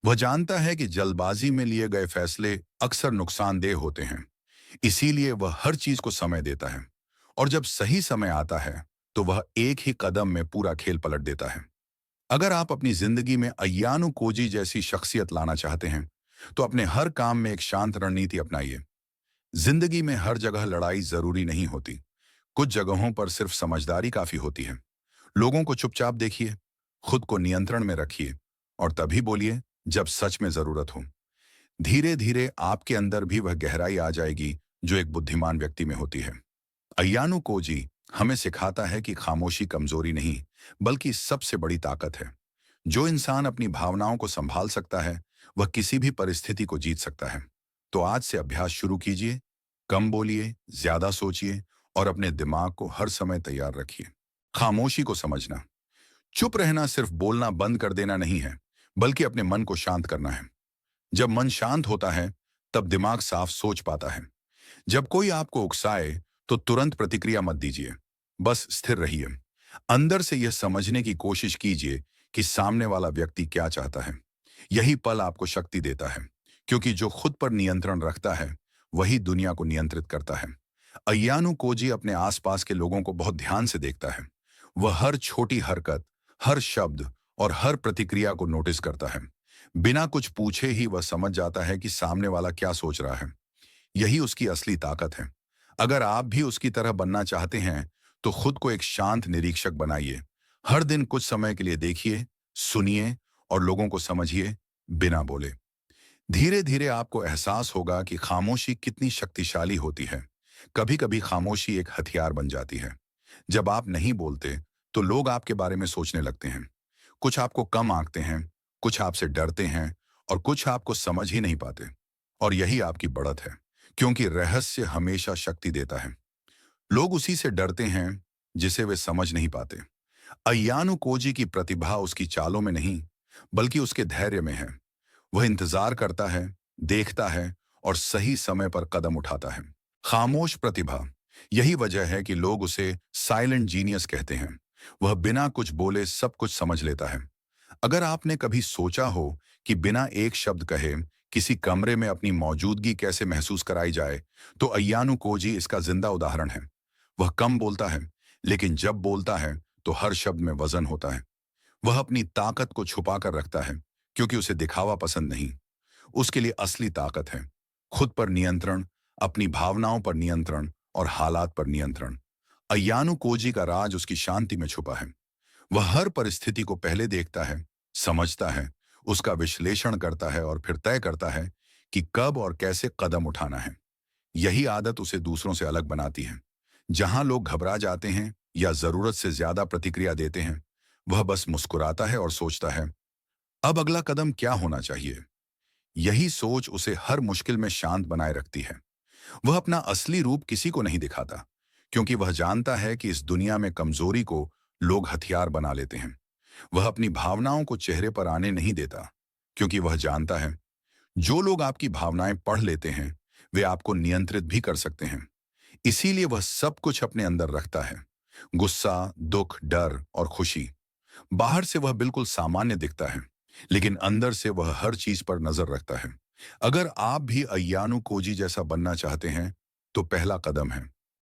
वह जानता है कि जल्दबाजी में लिए गए फैसले अक्सर नुकसानदेह होते हैं। इसीलिए वह हर चीज को समय देता है। और जब सही समय आता है तो वह एक ही कदम में पूरा खेल पलट देता है। अगर आप अपनी जिंदगी में अय्यानू कोजी जैसी शख्सियत लाना चाहते हैं तो अपने हर काम में एक शांत रणनीति अपनाइए। जिंदगी में हर जगह लड़ाई जरूरी नहीं होती। कुछ जगहों पर सिर्फ समझदारी काफी होती है। लोगों को चुपचाप देखिए, खुद को नियंत्रण में रखिए और तभी बोलिए जब सच में जरूरत हो। धीरे धीरे आपके अंदर भी वह गहराई आ जाएगी जो एक बुद्धिमान व्यक्ति में होती है। अय्यानू कोजी हमें सिखाता है कि खामोशी कमजोरी नहीं, बल्कि सबसे बड़ी ताकत है। जो इंसान अपनी भावनाओं को संभाल सकता है वह किसी भी परिस्थिति को जीत सकता है। तो आज से अभ्यास शुरू कीजिए। कम बोलिए, ज्यादा सोचिए और अपने दिमाग को हर समय तैयार रखिए। खामोशी को समझना। चुप रहना सिर्फ बोलना बंद कर देना नहीं है, बल्कि अपने मन को शांत करना है। जब मन शांत होता है तब दिमाग साफ सोच पाता है। जब कोई आपको उकसाए तो तुरंत प्रतिक्रिया मत दीजिए, बस स्थिर रहिए। अंदर से यह समझने की कोशिश कीजिए कि सामने वाला व्यक्ति क्या चाहता है। यही पल आपको शक्ति देता है, क्योंकि जो खुद पर नियंत्रण रखता है वही दुनिया को नियंत्रित करता है। अय्यानू कोजी अपने आसपास के लोगों को बहुत ध्यान से देखता है। वह हर छोटी हरकत, हर शब्द और हर प्रतिक्रिया को नोटिस करता है। बिना कुछ पूछे ही वह समझ जाता है कि सामने वाला क्या सोच रहा है। यही उसकी असली ताकत है। अगर आप भी उसकी तरह बनना चाहते हैं तो खुद को एक शांत निरीक्षक बनाइए। हर दिन कुछ समय के लिए देखिए, सुनिए और लोगों को समझिए बिना बोले। धीरे धीरे आपको एहसास होगा कि खामोशी कितनी शक्तिशाली होती है। कभी कभी खामोशी एक हथियार बन जाती है। जब आप नहीं बोलते तो लोग आपके बारे में सोचने लगते हैं। कुछ आपको कम आंकते हैं, कुछ आपसे डरते हैं और कुछ आपको समझ ही नहीं पाते। और यही आपकी बढ़त है, क्योंकि रहस्य हमेशा शक्ति देता है। लोग उसी से डरते हैं जिसे वे समझ नहीं पाते। अय्यानू कोजी की प्रतिभा उसकी चालों में नहीं, बल्कि उसके धैर्य में है। वह इंतजार करता है, देखता है और सही समय पर कदम उठाता है। खामोश प्रतिभा। यही वजह है कि लोग उसे साइलेंट जीनियस कहते हैं। वह बिना कुछ बोले सब कुछ समझ लेता है। अगर आपने कभी सोचा हो कि बिना एक शब्द कहे किसी कमरे में अपनी मौजूदगी कैसे महसूस कराई जाए, तो अय्यानू कोजी इसका जिंदा उदाहरण है। वह कम बोलता है, लेकिन जब बोलता है तो हर शब्द में वजन होता है। वह अपनी ताकत को छुपा कर रखता है, क्योंकि उसे दिखावा पसंद नहीं। उसके लिए असली ताकत है खुद पर नियंत्रण, अपनी भावनाओं पर नियंत्रण और हालात पर नियंत्रण। अय्यानू कोजी का राज उसकी शांति में छुपा है। वह हर परिस्थिति को पहले देखता है, समझता है, उसका विश्लेषण करता है और फिर तय करता है कि कब और कैसे कदम उठाना है। यही आदत उसे दूसरों से अलग बनाती है। जहां लोग घबरा जाते हैं या जरूरत से ज्यादा प्रतिक्रिया देते हैं, वह बस मुस्कुराता है और सोचता है, अब अगला कदम क्या होना चाहिए। यही सोच उसे हर मुश्किल में शांत बनाए रखती है। वह अपना असली रूप किसी को नहीं दिखाता, क्योंकि वह जानता है कि इस दुनिया में कमजोरी को लोग हथियार बना लेते हैं। वह अपनी भावनाओं को चेहरे पर आने नहीं देता, क्योंकि वह जानता है जो लोग आपकी भावनाएं पढ़ लेते हैं वे आपको नियंत्रित भी कर सकते हैं। इसीलिए वह सब कुछ अपने अंदर रखता है, गुस्सा, दुख, डर और खुशी। बाहर से वह बिल्कुल सामान्य दिखता है, लेकिन अंदर से वह हर चीज पर नजर रखता है। अगर आप भी अय्यानू कोजी जैसा बनना चाहते हैं तो पहला कदम है